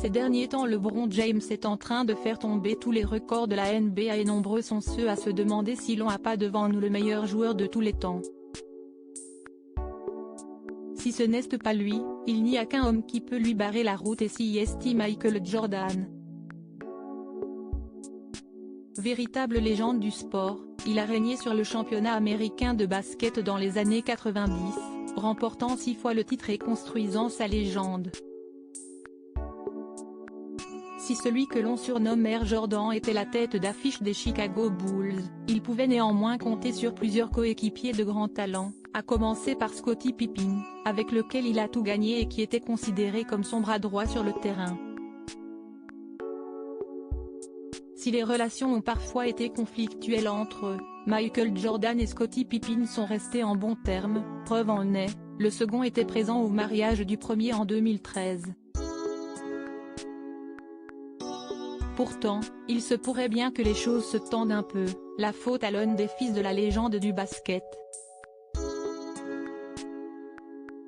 Ces derniers temps, LeBron James est en train de faire tomber tous les records de la NBA et nombreux sont ceux à se demander si l'on n'a pas devant nous le meilleur joueur de tous les temps. Si ce n'est pas lui, il n'y a qu'un homme qui peut lui barrer la route et c'est Michael Jordan. Véritable légende du sport, il a régné sur le championnat américain de basket dans les années 90, remportant 6 fois le titre et construisant sa légende. Si celui que l'on surnomme Air Jordan était la tête d'affiche des Chicago Bulls, il pouvait néanmoins compter sur plusieurs coéquipiers de grand talent, à commencer par Scottie Pippen, avec lequel il a tout gagné et qui était considéré comme son bras droit sur le terrain. Si les relations ont parfois été conflictuelles entre eux, Michael Jordan et Scottie Pippen sont restés en bons termes, preuve en est, le second était présent au mariage du premier en 2013. Pourtant, il se pourrait bien que les choses se tendent un peu, la faute à l'un des fils de la légende du basket.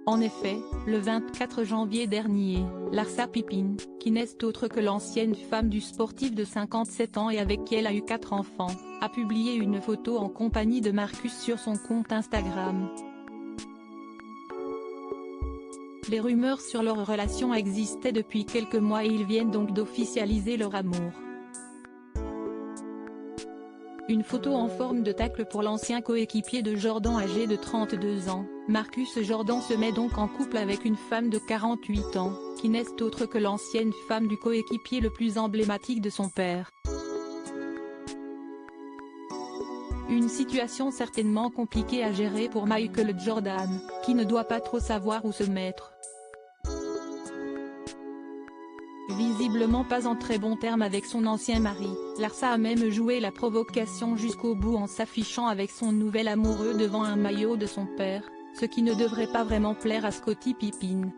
En effet, le 24 janvier dernier, Larsa Pippen, qui n'est autre que l'ancienne femme du sportif de 57 ans et avec qui elle a eu 4 enfants, a publié une photo en compagnie de Marcus sur son compte Instagram. Les rumeurs sur leur relation existaient depuis quelques mois et ils viennent donc d'officialiser leur amour. Une photo en forme de tacle pour l'ancien coéquipier de Jordan âgé de 32 ans, Marcus Jordan se met donc en couple avec une femme de 48 ans, qui n'est autre que l'ancienne femme du coéquipier le plus emblématique de son père. Une situation certainement compliquée à gérer pour Michael Jordan, qui ne doit pas trop savoir où se mettre. Visiblement pas en très bons termes avec son ancien mari, Larsa a même joué la provocation jusqu'au bout en s'affichant avec son nouvel amoureux devant un maillot de son père, ce qui ne devrait pas vraiment plaire à Scottie Pippen.